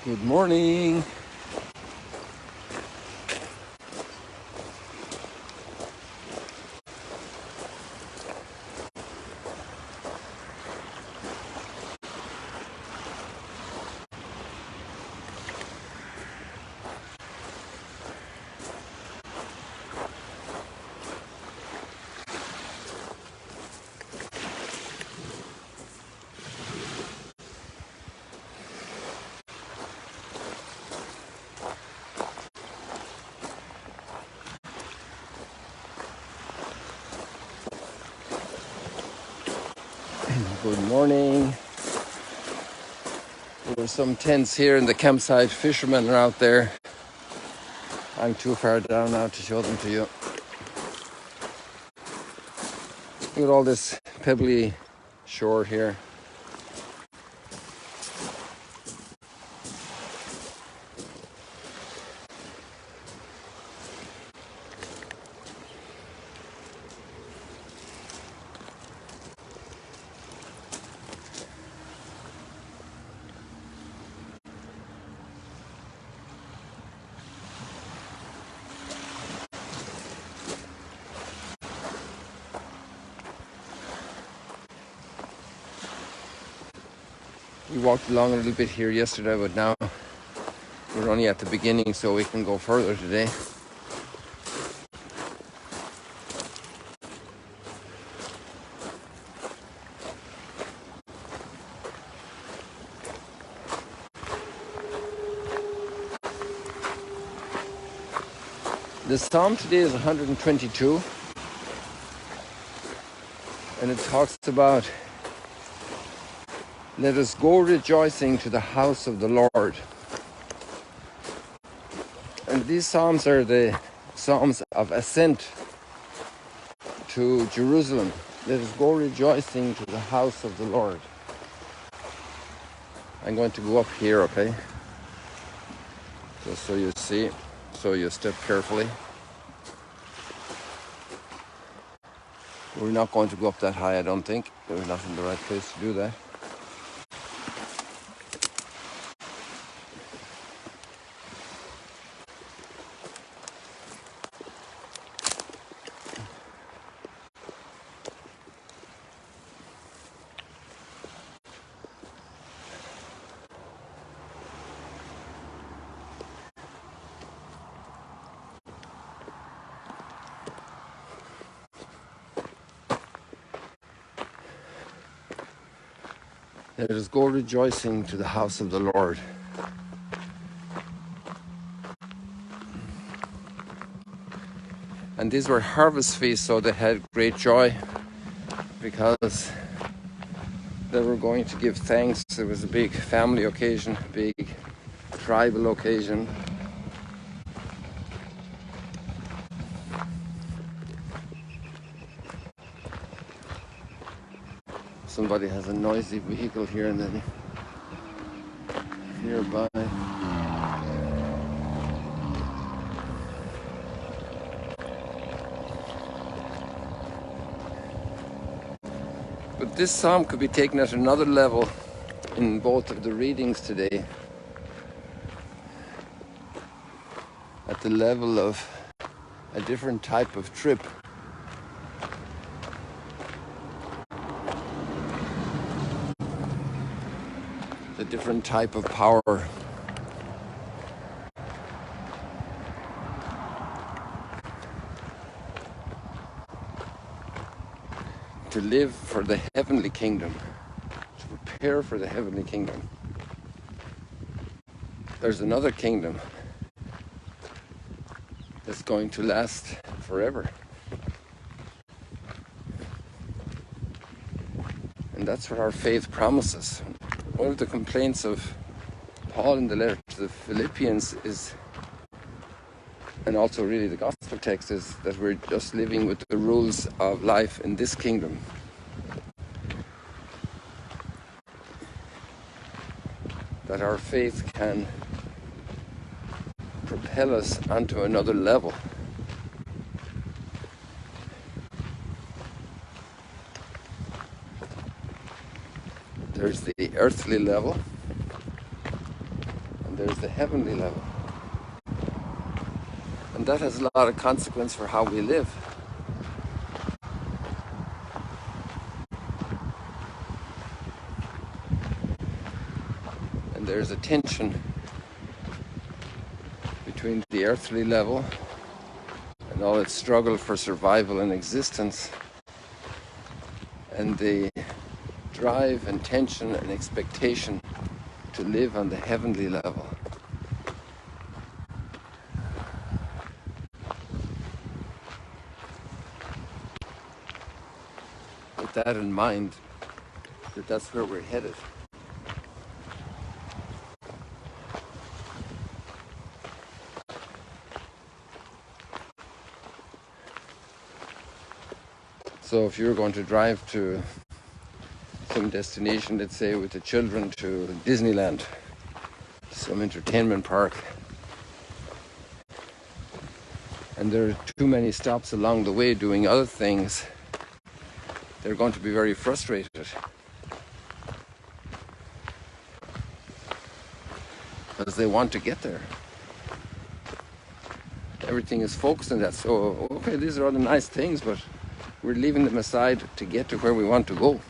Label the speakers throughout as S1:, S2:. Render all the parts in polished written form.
S1: Good morning. Good morning. There are some tents here in the campsite. Fishermen are out there. I'm too far down now to show them to you. Look at all this pebbly shore here. We walked along a little bit here yesterday, but now we're only at the beginning, so we can go further today. The psalm today is 122, and it talks about, let us go rejoicing to the house of the Lord. And these psalms are the psalms of ascent to Jerusalem. Let us go rejoicing to the house of the Lord. I'm going to go up here, okay? Just so you see, so you step carefully. We're not going to go up that high, I don't think. We're not in the right place to do that. Let us go rejoicing to the house of the Lord. And these were harvest feasts, so they had great joy because they were going to give thanks. It was a big family occasion, a big tribal occasion. Somebody has a noisy vehicle here and then nearby. But this psalm could be taken at another level in both of the readings today. At the level of a different type of trip. A different type of power. To live for the heavenly kingdom. To prepare for the heavenly kingdom. There's another kingdom that's going to last forever. And that's what our faith promises. One of the complaints of Paul in the letter to the Philippians is, and also really the gospel text, is that we're just living with the rules of life in this kingdom. That our faith can propel us onto another level. There's the earthly level, and there's the heavenly level. And that has a lot of consequence for how we live. And there's a tension between the earthly level and all its struggle for survival and existence, and the drive and tension and expectation to live on the heavenly level. With that in mind, that's where we're headed. So if you're going to drive to some destination, let's say with the children to Disneyland, some entertainment park, and there are too many stops along the way doing other things, they're going to be very frustrated. Because they want to get there. Everything is focused on that. So, okay, these are all the nice things, but we're leaving them aside to get to where we want to go.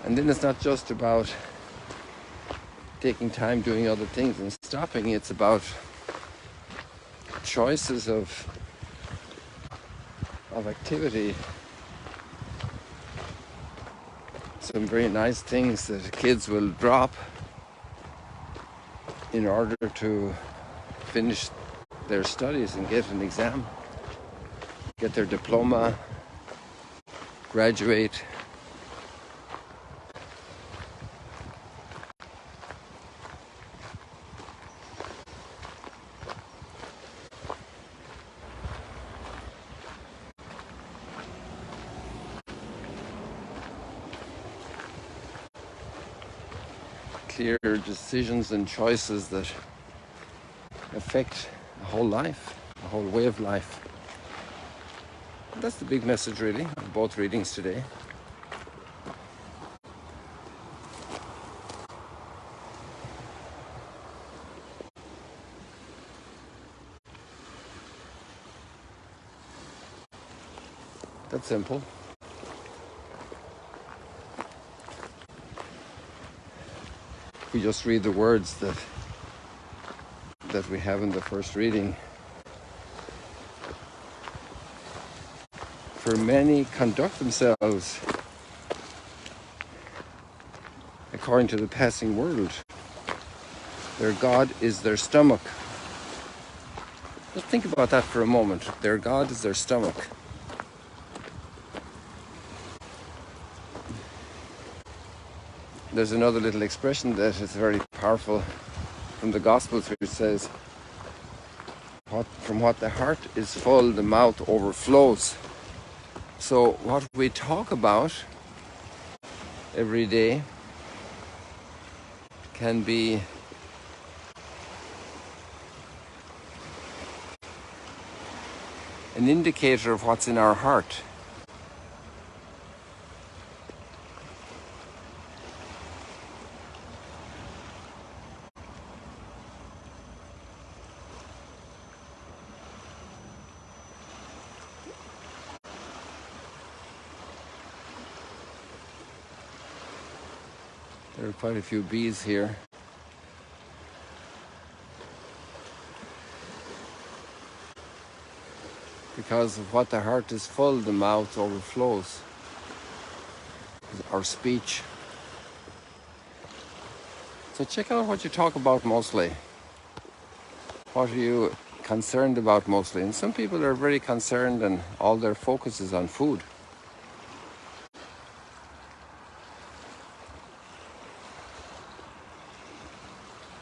S1: And then it's not just about taking time doing other things and stopping. It's about choices of activity. Some very nice things that kids will drop in order to finish their studies and get an exam, get their diploma, graduate. Clear decisions and choices that affect the whole life, the whole way of life. That's the big message, really, of both readings today. That's simple. We just read the words that we have in the first reading. For many conduct themselves according to the passing world. Their God is their stomach. Just think about that for a moment. Their God is their stomach. There's another little expression that is very powerful from the Gospels, which says, from what the heart is full, the mouth overflows. So what we talk about every day can be an indicator of what's in our heart. There are quite a few bees here. Because of what the heart is full, the mouth overflows. Our speech. So check out what you talk about mostly. What are you concerned about mostly? And some people are very concerned and all their focus is on food.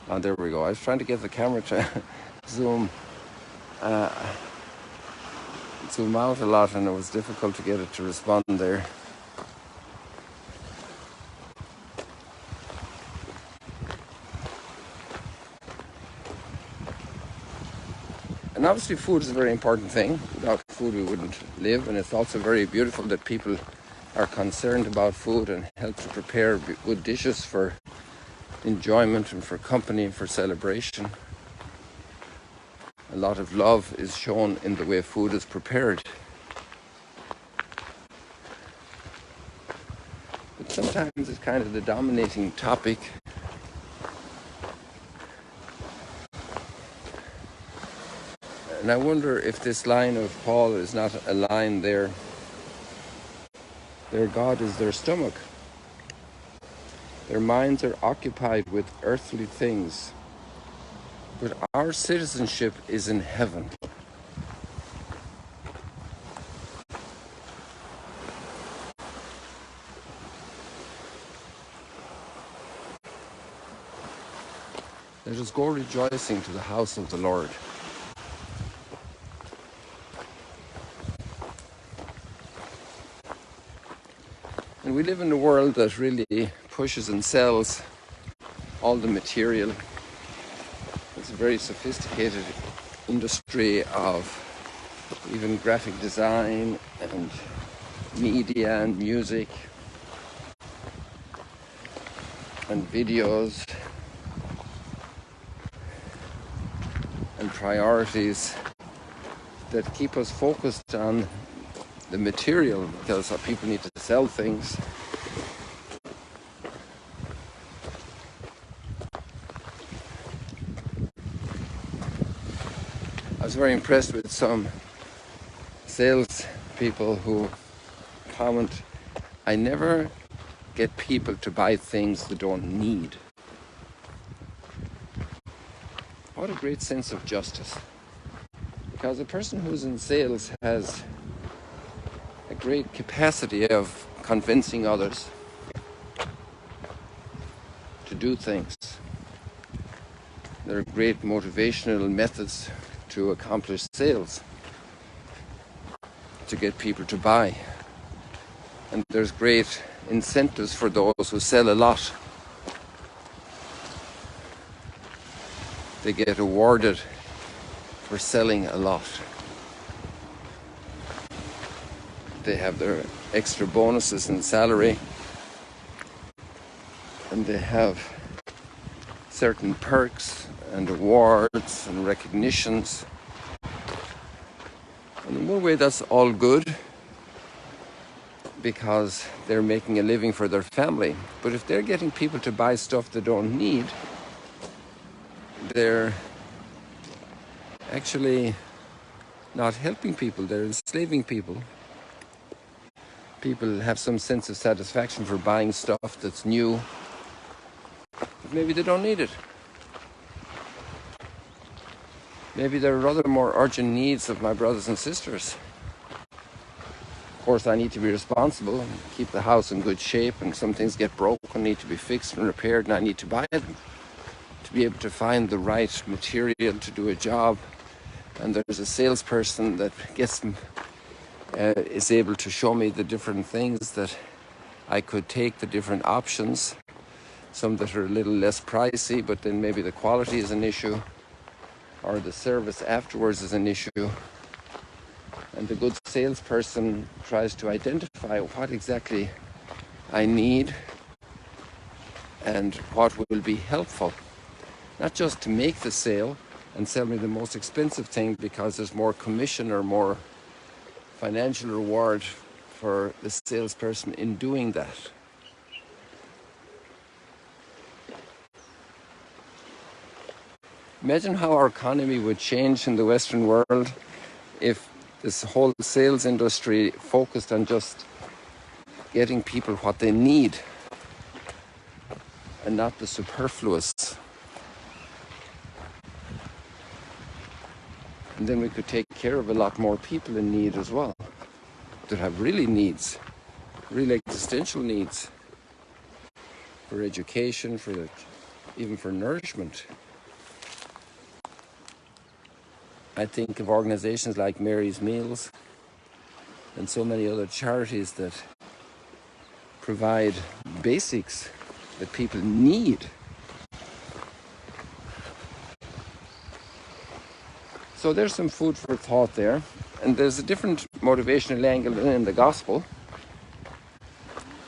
S1: Oh, there we go. I was trying to get the camera to zoom out a lot, and it was difficult to get it to respond there. And obviously food is a very important thing. Without food we wouldn't live, and it's also very beautiful that people are concerned about food and help to prepare good dishes for enjoyment and for company and for celebration. A lot of love is shown in the way food is prepared. But sometimes it's kind of the dominating topic. And I wonder if this line of Paul is not a line there. Their God is their stomach. Their minds are occupied with earthly things. But our citizenship is in heaven. Let us go rejoicing to the house of the Lord. And we live in a world that really pushes and sells all the material. It's a very sophisticated industry of even graphic design and media and music and videos and priorities that keep us focused on the material, because people need to sell things. I was very impressed with some sales people who comment, I never get people to buy things they don't need. What a great sense of justice. Because a person who's in sales has a great capacity of convincing others to do things. There are great motivational methods to accomplish sales, to get people to buy. And there's great incentives for those who sell a lot. They get awarded for selling a lot. They have their extra bonuses and salary, and they have certain perks and awards and recognitions. And in one way that's all good, because they're making a living for their family. But if they're getting people to buy stuff they don't need, they're actually not helping people, they're enslaving people. People have some sense of satisfaction for buying stuff that's new, but maybe they don't need it. Maybe there are other more urgent needs of my brothers and sisters. Of course, I need to be responsible and keep the house in good shape, and some things get broken, need to be fixed and repaired, and I need to buy them to be able to find the right material to do a job. And there's a salesperson that gets them, is able to show me the different things that I could take, the different options, some that are a little less pricey, but then maybe the quality is an issue, or the service afterwards is an issue. And the good salesperson tries to identify what exactly I need and what will be helpful. Not just to make the sale and sell me the most expensive thing because there's more commission or more financial reward for the salesperson in doing that. Imagine how our economy would change in the Western world if this whole sales industry focused on just getting people what they need and not the superfluous. And then we could take care of a lot more people in need as well, that have really needs, real existential needs for education, even for nourishment. I think of organizations like Mary's Meals and so many other charities that provide basics that people need. So there's some food for thought there. And there's a different motivational angle in the gospel.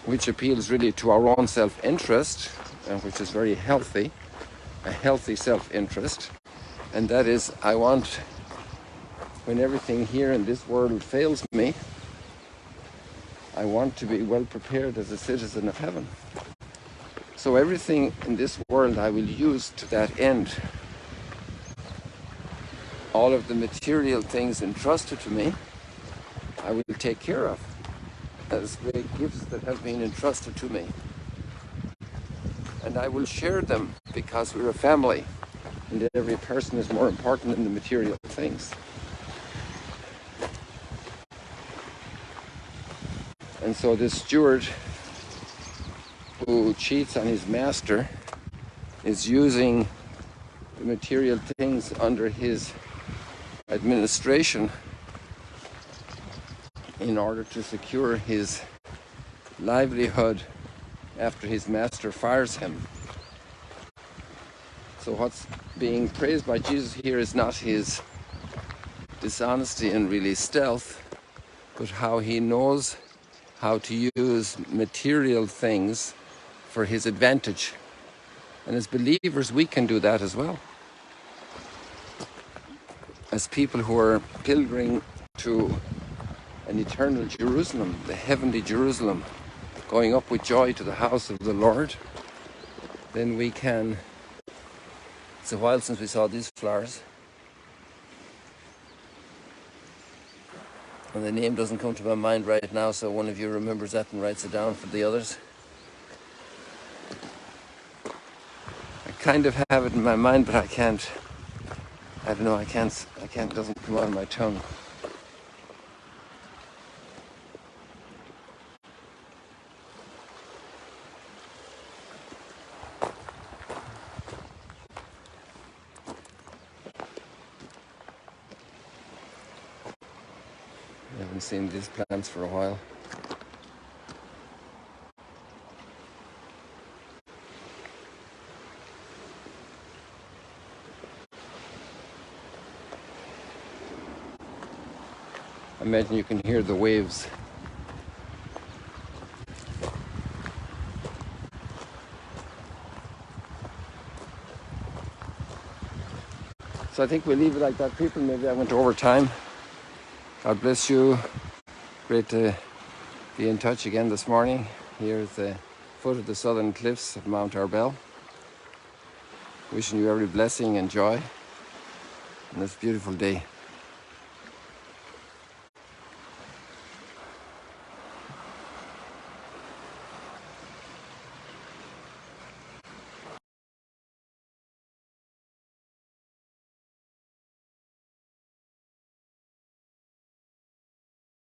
S1: which appeals really to our own self-interest, which is very healthy, a healthy self-interest. And that is, I want, when everything here in this world fails me, I want to be well prepared as a citizen of heaven. So everything in this world I will use to that end. All of the material things entrusted to me, I will take care of as great gifts that have been entrusted to me. And I will share them because we're a family, and that every person is more important than the material things. And so this steward who cheats on his master is using the material things under his administration in order to secure his livelihood after his master fires him. So what's being praised by Jesus here is not his dishonesty and really stealth, but how he knows how to use material things for his advantage. And as believers, we can do that as well. As people who are pilgriming to an eternal Jerusalem, the heavenly Jerusalem, going up with joy to the house of the Lord, then we can. It's a while since we saw these flowers, and the name doesn't come to my mind right now, so one of you remembers that and writes it down for the others. I kind of have it in my mind, but I can't. I don't know. I can't. It doesn't come out of my tongue. I haven't seen these plants for a while. I imagine you can hear the waves. So I think we'll leave it like that, people. Maybe I went over time. God bless you. Great to be in touch again this morning here at the foot of the southern cliffs of Mount Arbel. Wishing you every blessing and joy on this beautiful day.